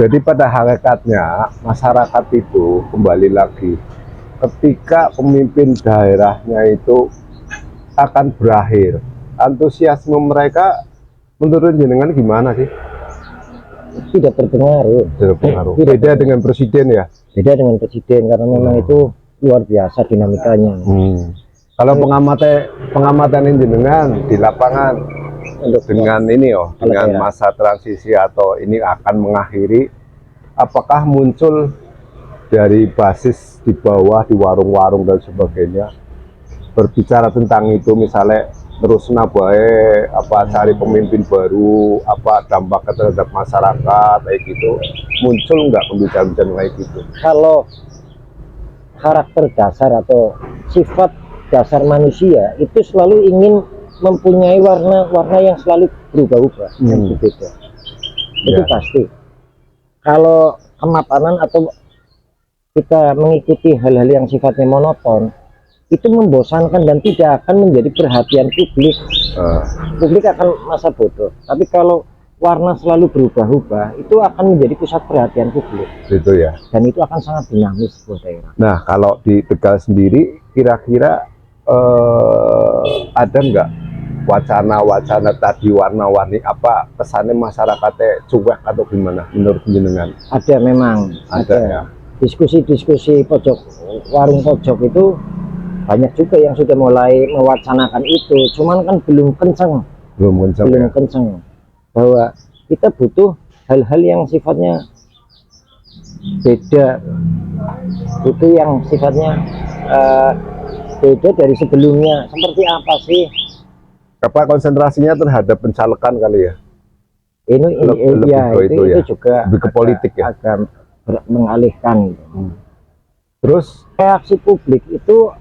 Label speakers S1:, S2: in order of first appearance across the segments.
S1: Jadi pada hakikatnya masyarakat itu kembali lagi ketika pemimpin daerahnya itu akan berakhir, antusiasme mereka menurut jenengan gimana sih?
S2: Tidak berpengaruh.
S1: Tidak berpengaruh.
S2: Tidak
S1: Beda dengan presiden ya?
S2: Beda dengan presiden karena memang itu luar biasa dinamikanya.
S1: Kalau pengamatan jenengan di lapangan untuk dengan ini dengan masa transisi atau ini akan mengakhiri, apakah muncul dari basis di bawah di warung-warung dan sebagainya berbicara tentang itu, misalnya terus nabai cari pemimpin baru, dampak terhadap masyarakat kayak gitu, muncul nggak pembicaraan kayak gitu?
S2: Kalau karakter dasar atau sifat dasar manusia itu selalu ingin mempunyai warna-warna yang selalu berubah-ubah, yang berbeda. Itu pasti. Kalau kemapanan atau kita mengikuti hal-hal yang sifatnya monoton, itu membosankan dan tidak akan menjadi perhatian publik. Publik akan masa bodoh. Tapi kalau warna selalu berubah-ubah, itu akan menjadi pusat perhatian publik.
S1: Itu ya.
S2: Dan itu akan sangat dinamis buat daerah.
S1: Nah, kalau di Tegal sendiri, kira-kira ada nggak wacana-wacana tadi warna-warni apa kesannya masyarakatnya cuek atau gimana menurut jenengan?
S2: Ada memang.
S1: Ada ya.
S2: Diskusi-diskusi pojok warung pojok itu banyak juga yang sudah mulai mewacanakan itu, cuman kan belum kenceng bahwa kita butuh hal-hal yang sifatnya beda, itu yang sifatnya beda dari sebelumnya. Seperti apa sih?
S1: Apa konsentrasinya terhadap pencalekan kali ya?
S2: Itu juga
S1: lebih ke politik ya,
S2: agak mengalihkan gitu.
S1: Terus
S2: reaksi publik itu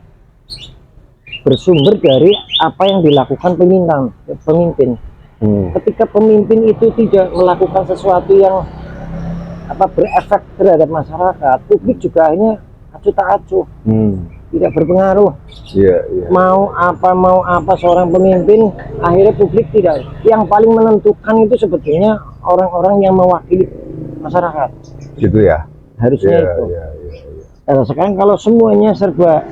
S2: bersumber dari apa yang dilakukan pemimpin. Ketika pemimpin itu tidak melakukan sesuatu yang berefek terhadap masyarakat, publik juga akhirnya acuh tak acuh, tidak berpengaruh. Mau apa seorang pemimpin, akhirnya publik tidak. Yang paling menentukan itu sebetulnya orang-orang yang mewakili masyarakat.
S1: Gitu ya.
S2: Harusnya itu. Nah, sekarang kalau semuanya serba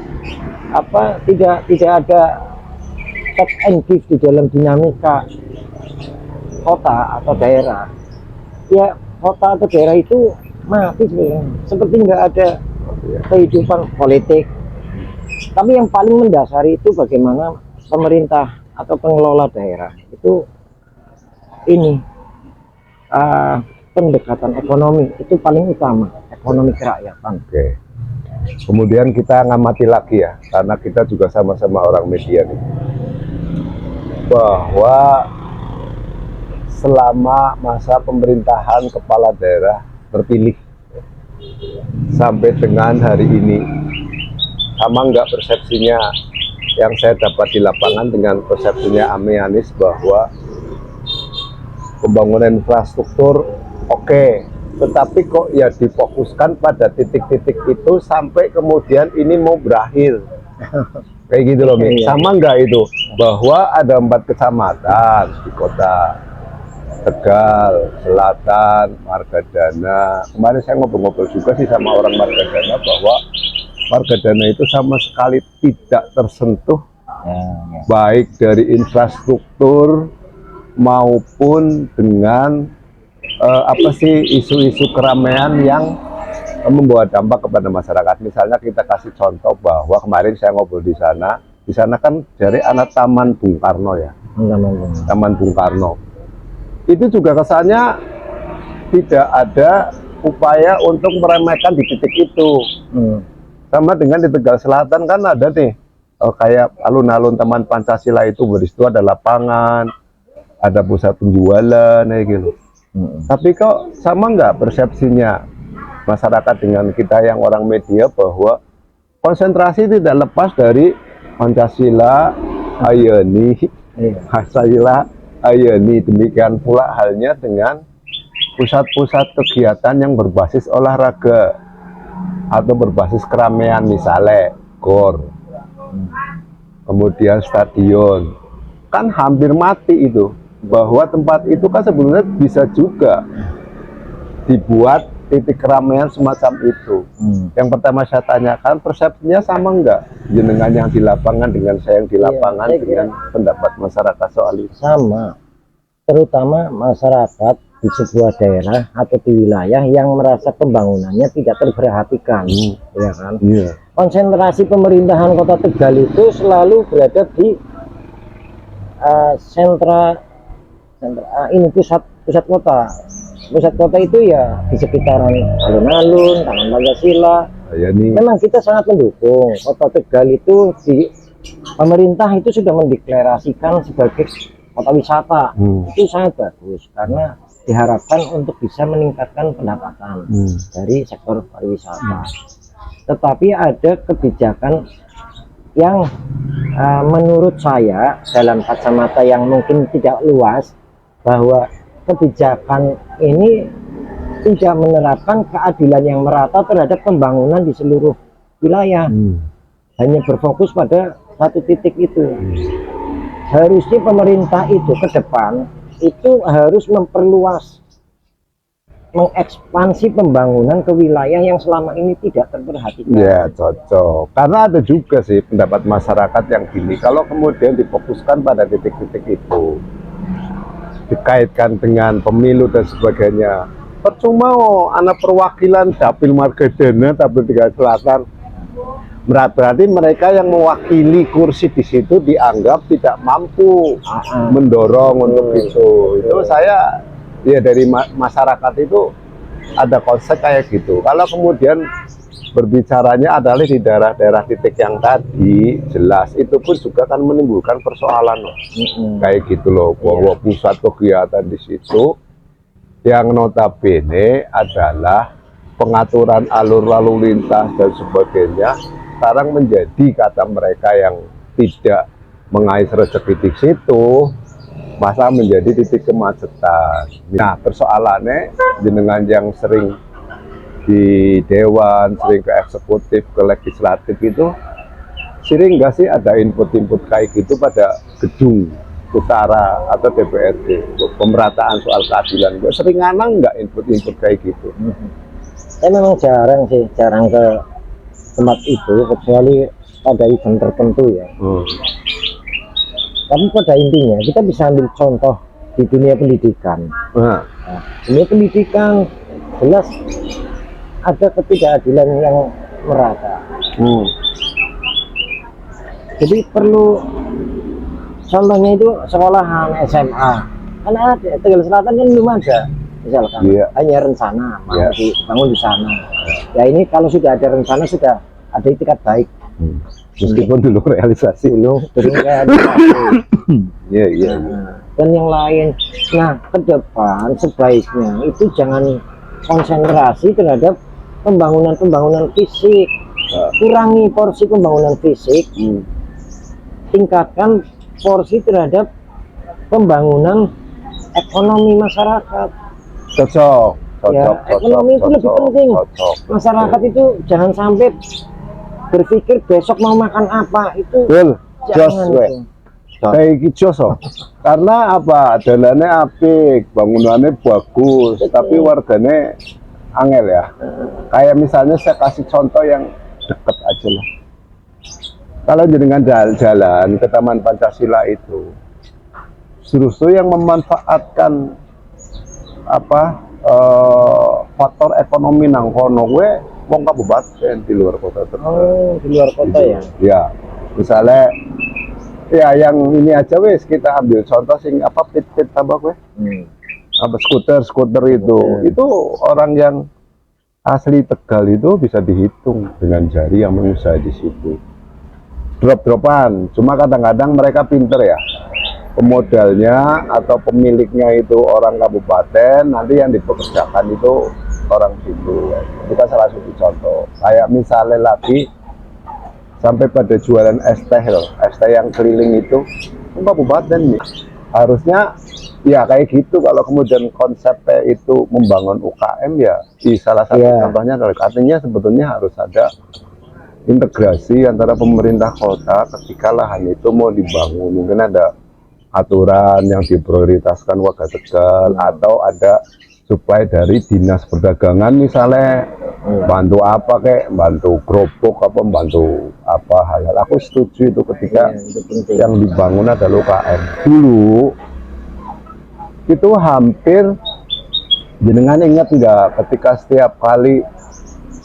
S2: tidak ada take and give di dalam dinamika kota atau daerah, ya kota atau daerah itu mati sebenarnya, seperti nggak ada kehidupan politik. Tapi yang paling mendasari itu bagaimana pemerintah atau pengelola daerah itu pendekatan ekonomi itu paling utama, ekonomi kerakyatan.
S1: Kemudian kita ngamati lagi ya, karena kita juga sama-sama orang media nih, bahwa selama masa pemerintahan kepala daerah terpilih sampai dengan hari ini, sama nggak persepsinya yang saya dapat di lapangan dengan persepsinya Ame Anies bahwa pembangunan infrastruktur oke, tetapi kok ya difokuskan pada titik-titik itu sampai kemudian ini mau berakhir kayak gitu loh. Sama nggak itu bahwa ada 4 kecamatan di kota Tegal Selatan, Margadana. Kemarin saya ngobrol-ngobrol juga sih sama orang Margadana bahwa Margadana itu sama sekali tidak tersentuh baik dari infrastruktur maupun dengan isu-isu keramaian yang membawa dampak kepada masyarakat. Misalnya kita kasih contoh bahwa kemarin saya ngobrol di sana kan dari anak Taman Bung Karno ya, Taman Bung Karno. Itu juga kesannya tidak ada upaya untuk meremehkan di titik itu. Sama dengan di Tegal Selatan kan ada nih kayak alun-alun Taman Pancasila itu, di situ ada lapangan, ada pusat penjualan kayak gitu. Tapi kok sama nggak persepsinya masyarakat dengan kita yang orang media bahwa konsentrasi tidak lepas dari Pancasila Ayani, Pancasila Ayani. Demikian pula halnya dengan pusat-pusat kegiatan yang berbasis olahraga atau berbasis keramaian, misalnya GOR, kemudian stadion, kan hampir mati itu. Bahwa tempat itu kan sebenarnya bisa juga dibuat titik keramaian semacam itu. Yang pertama saya tanyakan, persepsinya sama enggak jenengan yang di lapangan dengan saya yang di lapangan dengan pendapat masyarakat soal itu?
S2: Sama, terutama masyarakat di sebuah daerah atau di wilayah yang merasa pembangunannya tidak terperhatikan, ya kan? Konsentrasi pemerintahan Kota Tegal itu selalu berada di ini pusat kota. Pusat kota itu ya di sekitaran alun-alun, Taman Pancasila. Memang kita sangat mendukung Kota Tegal itu pemerintah itu sudah mendeklarasikan sebagai kota wisata. Itu sangat bagus karena diharapkan untuk bisa meningkatkan pendapatan dari sektor pariwisata. Tetapi ada kebijakan yang menurut saya dalam kacamata yang mungkin tidak luas, bahwa kebijakan ini tidak menerapkan keadilan yang merata terhadap pembangunan di seluruh wilayah, hanya berfokus pada satu titik itu. Harusnya pemerintah itu ke depan itu harus memperluas, mengekspansi pembangunan ke wilayah yang selama ini tidak terperhatikan.
S1: Ya cocok, karena ada juga sih pendapat masyarakat yang gini, kalau kemudian difokuskan pada titik-titik itu, dikaitkan dengan pemilu dan sebagainya, percuma anak perwakilan Dapil Margadana, Dapil Tegal Selatan, berarti mereka yang mewakili kursi di situ dianggap tidak mampu mendorong untuk itu. Itu saya ya dari masyarakat itu ada konsep kayak gitu. Kalau kemudian berbicaranya adalah di daerah-daerah titik yang tadi, jelas itu pun juga akan menimbulkan persoalan loh. Kayak gitu loh, bahwa pusat kegiatan di situ yang notabene adalah pengaturan alur lalu lintas dan sebagainya sekarang menjadi kata mereka yang tidak mengais rezeki di situ, masa menjadi titik kemacetan. Nah, persoalannya dengan yang sering di dewan, sering ke eksekutif, ke legislatif itu sering nggak sih ada input-input kayak gitu pada gedung utara atau DPRD untuk pemerataan soal keadilan? Gue sering nganang nggak input-input kayak gitu?
S2: Saya memang jarang ke tempat itu kecuali pada event tertentu ya. Tapi pada intinya kita bisa ambil contoh di dunia pendidikan. Nah, dunia pendidikan jelas ada ketidakadilan yang merata. Jadi perlu contohnya itu sekolahan SMA, karena ada Tegal Selatan kan belum ada, misalkan hanya rencana mau dibangun di sana. Ya ini kalau sudah ada rencana, sudah ada itikat baik,
S1: meskipun belum realisasi.
S2: Dan yang lain. Nah, ke depan sebaiknya itu jangan konsentrasi terhadap pembangunan fisik, kurangi porsi pembangunan fisik, tingkatkan porsi terhadap pembangunan ekonomi masyarakat.
S1: Cocok.
S2: Ekonomi itu lebih penting. Masyarakat itu jangan sampai berpikir besok mau makan apa, itu jangan itu.
S1: Kayak gitu, karena apa, jalannya apik, bangunannya bagus, tapi warganya angel ya. Kayak misalnya saya kasih contoh yang deket aja lah. Kalau jenengan jalan ke Taman Pancasila itu, justru yang memanfaatkan faktor ekonomi nang kono gue wong kabupaten di luar kota.
S2: Di luar kota gitu.
S1: Ya, misalnya ya yang ini aja wes kita ambil contoh sing pit tambah gue. Skuter itu orang yang asli Tegal itu bisa dihitung dengan jari yang mengusaha di situ. Drop-dropan, cuma kadang-kadang mereka pinter ya, pemodalnya atau pemiliknya itu orang kabupaten, nanti yang dipekerjakan itu orang situ. Kita salah satu contoh. Kayak misalnya lagi sampai pada jualan es teh yang keliling itu kabupaten nih. Harusnya ya kayak gitu. Kalau kemudian konsepnya itu membangun UKM ya di salah satu contohnya, artinya sebetulnya harus ada integrasi antara pemerintah kota ketika lahan itu mau dibangun. Mungkin ada aturan yang diprioritaskan warga Tegal, atau ada supply dari dinas perdagangan misalnya, bantu apa kayak bantu gerobok apa bantu apa hal-hal. Aku setuju itu ketika yang dibangun adalah UKM. Dulu itu hampir, jenengan ingat nggak ketika setiap kali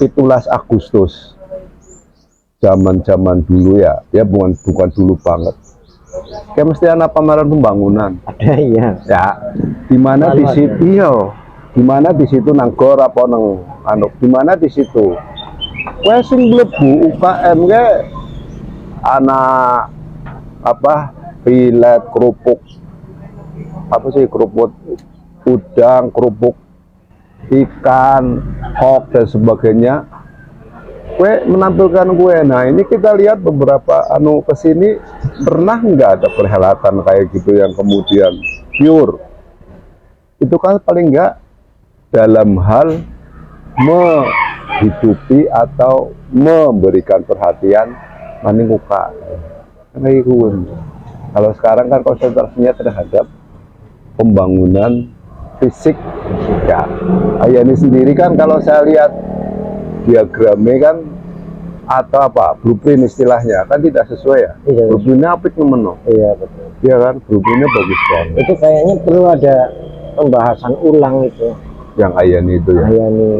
S1: 17 Agustus zaman dulu ya bukan dulu banget, kayak mesti ada pameran pembangunan.
S2: Ada ya.
S1: Ya, dimana di situ dimana di situ nanggor apa nang dimana di situ kowe sing mlebu UKM ke anak apa pilet kerupuk apa sih kerupuk udang kerupuk ikan hok dan sebagainya, kue menampilkan kue. Nah ini kita lihat beberapa kesini pernah nggak ada perhelatan kayak gitu yang kemudian pure itu kan paling nggak dalam hal menghidupi atau memberikan perhatian maning UKM. Kalau sekarang kan konsentrasinya terhadap pembangunan fisik ya. Ayani sendiri kan kalau saya lihat diagramnya kan atau apa blueprint istilahnya kan tidak sesuai ya. Iya, blueprintnya apik nemeno. Iya betul. Iya kan blueprintnya bagus banget.
S2: Itu kayaknya perlu ada pembahasan ulang itu.
S1: Yang Ayani itu ya.
S2: Ayani.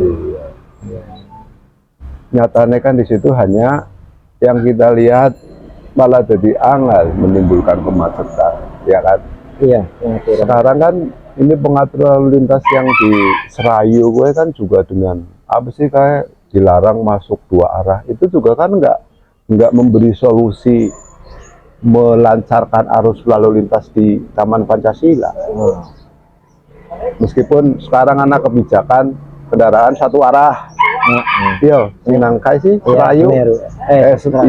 S1: Iya. Nyatanya kan di situ hanya yang kita lihat malah jadi angel menimbulkan kemacetan, ya kan?
S2: Iya.
S1: Sekarang kan ini pengaturan lalu lintas yang di Serayu gue kan juga dengan apa sih kayak dilarang masuk dua arah, itu juga kan nggak memberi solusi melancarkan arus lalu lintas di Taman Pancasila. Meskipun sekarang anak kebijakan kendaraan satu arah, iya, Sinangkai sih Serayu,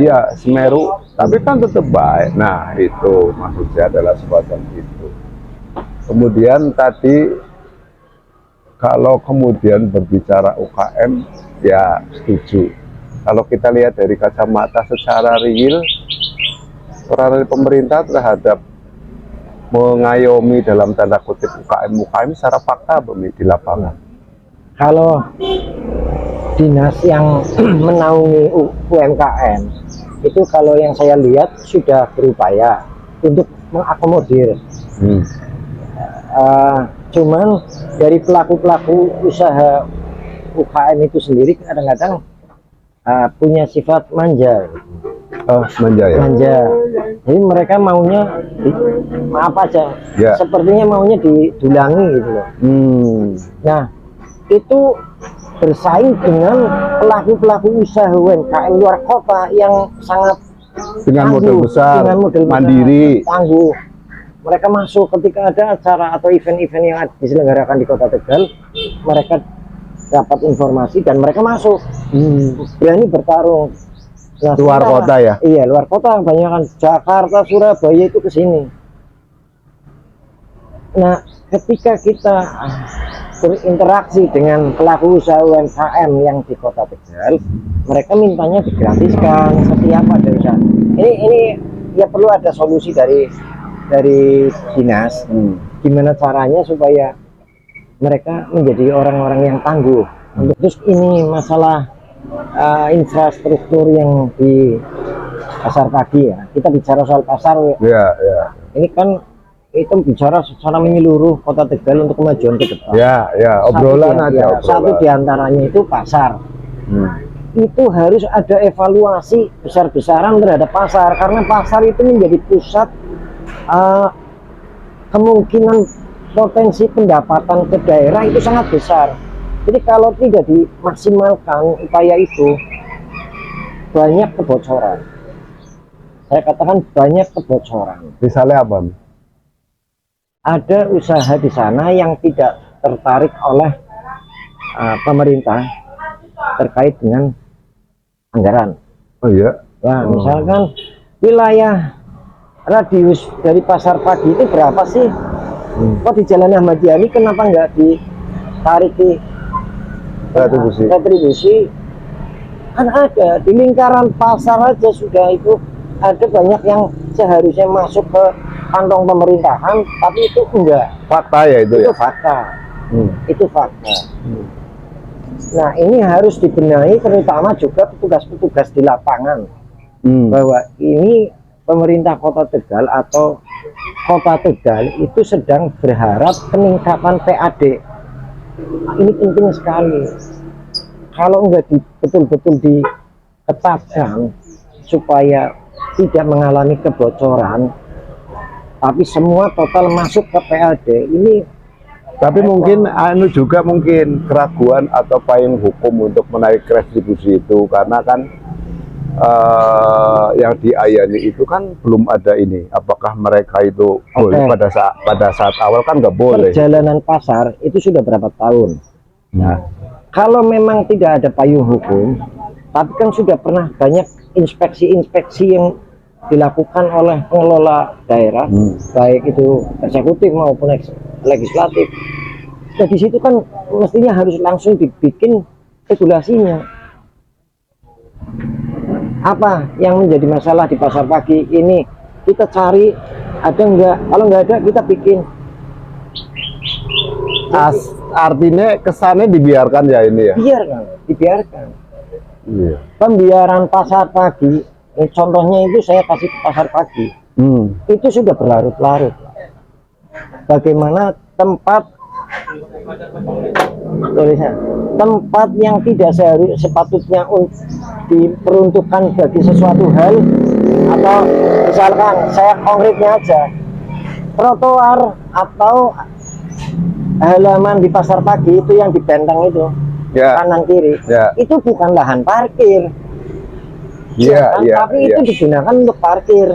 S1: iya Semeru, tapi kan tetap baik. Nah itu maksudnya adalah semacam itu. Kemudian tadi kalau kemudian berbicara UKM ya setuju. Kalau kita lihat dari kacamata secara real peran dari pemerintah terhadap mengayomi dalam tanda kutip UKM secara fakta di lapangan.
S2: Kalau dinas yang menaungi UMKM itu kalau yang saya lihat sudah berupaya untuk mengakomodir. Cuman dari pelaku-pelaku usaha UKM itu sendiri kadang-kadang punya sifat manja.
S1: Manja ya?
S2: Manja. Jadi mereka maunya maaf aja, ya. Sepertinya maunya didulangi gitu loh. Nah itu bersaing dengan pelaku-pelaku usaha UMKM luar kota yang sangat
S1: dengan model besar,
S2: dengan model
S1: mandiri,
S2: tangguh. Mereka masuk ketika ada acara atau event-event yang diselenggarakan di Kota Tegal, mereka dapat informasi dan mereka masuk, berani bertarung. Nah,
S1: luar kota ya?
S2: Iya, luar kota, kebanyakan Jakarta, Surabaya itu ke sini. Nah, ketika kita berinteraksi dengan pelaku usaha UMKM yang di Kota Tegal, mereka mintanya digratiskan setiap ada usaha. Ini ya perlu ada solusi dari dinas. Gimana caranya supaya mereka menjadi orang-orang yang tangguh. Terus ini masalah infrastruktur yang di pasar pagi ya. Kita bicara soal pasar.
S1: Ya.
S2: Ini kan itu bicara secara menyeluruh Kota Tegal untuk kemajuan ke depan.
S1: Ya, obrolan aja.
S2: Satu diantaranya itu pasar. Itu harus ada evaluasi besar-besaran terhadap pasar karena pasar itu menjadi pusat kemungkinan potensi pendapatan ke daerah itu sangat besar. Jadi kalau tidak dimaksimalkan upaya itu, banyak kebocoran. Saya katakan banyak kebocoran.
S1: Misalnya apa?
S2: Ada usaha di sana yang tidak tertarik oleh pemerintah terkait dengan anggaran.
S1: Oh iya?
S2: Ya, misalkan wilayah radius dari pasar pagi itu berapa sih? Kok di Jalan Ahmad Yani kenapa nggak ditarik di retribusi? Kan ada di lingkaran pasar aja sudah itu ada banyak yang seharusnya masuk ke kantong pemerintahan, tapi itu enggak.
S1: Fakta ya itu ya?
S2: Fakta. Itu fakta. Nah, ini harus dibenahi terutama juga petugas-petugas di lapangan. Bahwa ini pemerintah Kota Tegal atau Kota Tegal itu sedang berharap peningkatan PAD. Ini penting sekali. Kalau enggak betul-betul diketatkan supaya tidak mengalami kebocoran, tapi semua total masuk ke PAD, ini
S1: tapi mungkin anu juga mungkin keraguan atau payung hukum untuk menarik retribusi itu, karena kan yang diayani itu kan belum ada ini. Apakah mereka itu boleh pada saat awal kan nggak boleh.
S2: Perjalanan pasar itu sudah berapa tahun. Nah, kalau memang tidak ada payung hukum, tapi kan sudah pernah banyak inspeksi-inspeksi yang dilakukan oleh pengelola daerah, baik itu eksekutif maupun legislatif. Nah, di situ kan mestinya harus langsung dibikin regulasinya. Apa yang menjadi masalah di pasar pagi ini, kita cari ada enggak, kalau enggak ada kita bikin.
S1: Artinya kesannya dibiarkan ya ini ya?
S2: Dibiarkan.
S1: Iya.
S2: Pembiaran pasar pagi, contohnya itu saya kasih ke pasar pagi, itu sudah berlarut-larut. Bagaimana tempat yang tidak sepatutnya diperuntukkan bagi sesuatu hal, atau misalkan saya konkretnya aja, trotoar atau halaman di pasar pagi itu yang dibentang itu, kanan kiri, itu bukan lahan parkir, tapi itu digunakan untuk parkir.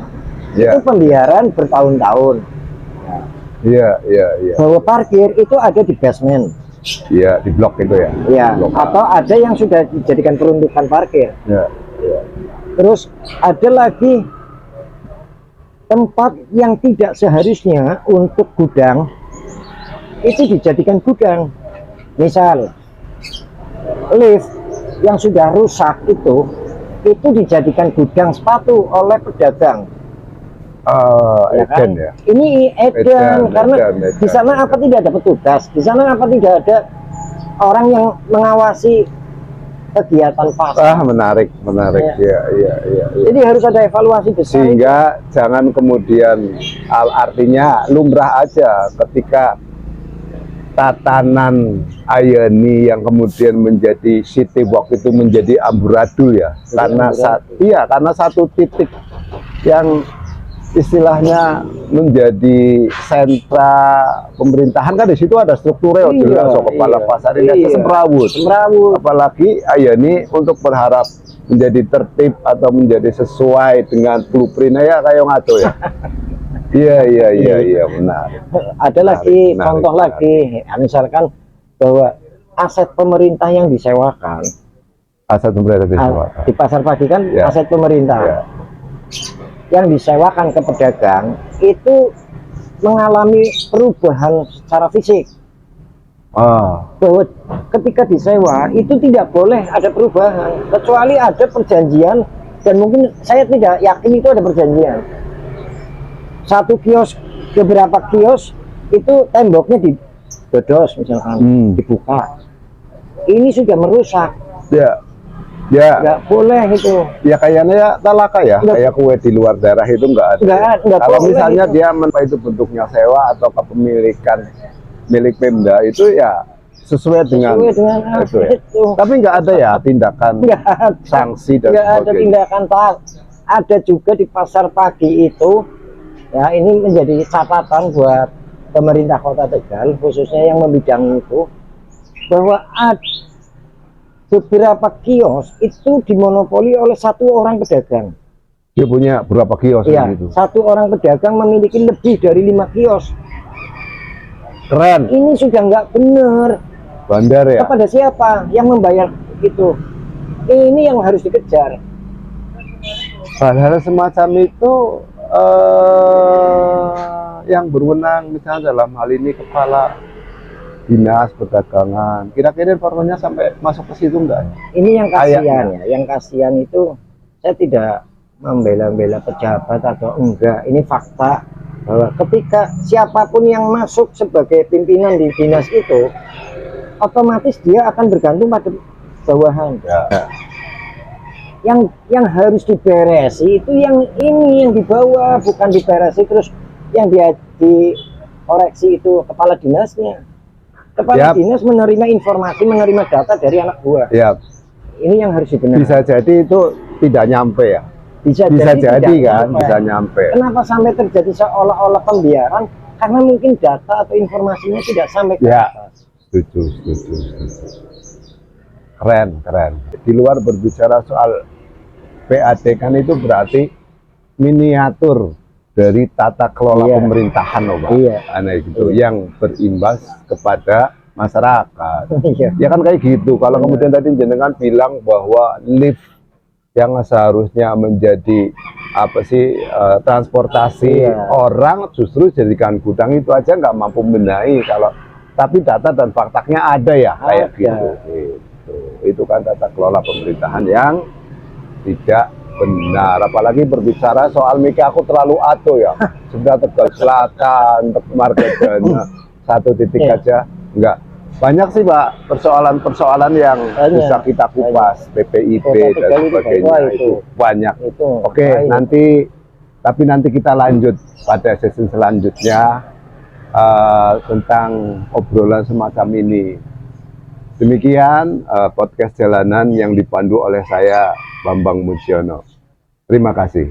S2: Itu pembiaran bertahun-tahun. Bahwa parkir itu ada di basement,
S1: di blok itu ya,
S2: atau ada yang sudah dijadikan peruntukan parkir. Terus ada lagi tempat yang tidak seharusnya untuk gudang, itu dijadikan gudang. Misal lift yang sudah rusak itu dijadikan gudang sepatu oleh pedagang.
S1: Eden ya.
S2: Ini Eden karena di sana apa tidak ada petugas, di sana apa tidak ada orang yang mengawasi kegiatan pasar. Menarik.
S1: Ya.
S2: Jadi harus ada evaluasi besar.
S1: Sehingga jangan kemudian artinya lumrah aja ketika tatanan ayani yang kemudian menjadi city walk itu menjadi amburadul ya. Karena satu titik yang istilahnya menjadi sentra pemerintahan kan, di situ ada strukturnya, kepala pasar ini semrawut. Apalagi ayani untuk berharap menjadi tertib atau menjadi sesuai dengan blueprintnya ya kayak ngaco ya. Iya benar.
S2: Ada lagi contoh lagi, misalkan bahwa aset pemerintah yang disewakan, di pasar pagi kan aset pemerintah yang disewakan ke pedagang itu mengalami perubahan secara fisik. Bahwa ketika disewa itu tidak boleh ada perubahan kecuali ada perjanjian, dan mungkin saya tidak yakin itu ada perjanjian. Satu kios, beberapa kios itu temboknya didodos misalkan, dibuka. Ini sudah merusak. Nggak boleh itu. Ya
S1: kayaknya ya talaka ya, kayak kue di luar daerah itu nggak ada. Kalau misalnya dia itu bentuknya sewa atau kepemilikan milik Pemda itu ya sesuai dengan itu ya. Tapi nggak ada ya tindakan sanksi dan
S2: sebagainya. Ada tindakan. Ada juga di pasar pagi itu ya, ini menjadi catatan buat pemerintah Kota Tegal khususnya yang membidangi itu, bahwa ada beberapa kios itu dimonopoli oleh satu orang pedagang.
S1: Dia punya berapa kios gitu?
S2: Satu orang pedagang memiliki lebih dari 5 kios.
S1: Keren.
S2: Ini sudah nggak benar.
S1: Bandar ya?
S2: Kepada siapa yang membayar itu? Ini yang harus dikejar.
S1: Hal-hal semacam itu yang berwenang misalnya dalam hal ini kepala dinas perdagangan, kira-kira informasinya sampai masuk ke situ enggak?
S2: Ini yang kasihan ya, yang kasihan itu saya tidak membela-bela pejabat atau enggak, ini fakta bahwa ketika siapapun yang masuk sebagai pimpinan di dinas itu, otomatis dia akan bergantung pada bawahan.
S1: Ya.
S2: Yang harus diberesi itu yang ini, yang di bawah, bukan diberesi terus yang dia dikoreksi itu kepala dinasnya. Kepala dinas menerima informasi, menerima data dari anak buah.
S1: Ya.
S2: Ini yang harus dibenarkan.
S1: Bisa jadi itu tidak nyampe ya.
S2: Bisa
S1: jadi kan, bisa nyampe.
S2: Kenapa sampai terjadi seolah-olah pembiaran? Karena mungkin data atau informasinya tidak sampai ke atas.
S1: Setuju. Keren. Di luar berbicara soal PAD kan itu berarti miniatur dari tata kelola pemerintahan loh Pak. Aneh gitu, yang berimbas kepada masyarakat. Ya kan kayak gitu. Kalau kemudian tadi jenengan bilang bahwa lift yang seharusnya menjadi apa sih transportasi orang justru jadikan gudang, itu aja nggak mampu membenahi. Kalau tapi data dan faktanya ada ya kayak gitu. Itu kan tata kelola pemerintahan yang tidak benar. Apalagi berbicara soal mikir aku terlalu ato ya, sudah Tegal Selatan untuk Margajana 1 titik aja enggak. Banyak sih Pak persoalan-persoalan yang bisa kita kupas, PPIP dan sebagainya itu banyak. Oke, nanti kita lanjut pada sesi selanjutnya tentang obrolan semacam ini. Demikian podcast jalanan yang dipandu oleh saya Bambang Mujiono. Terima kasih.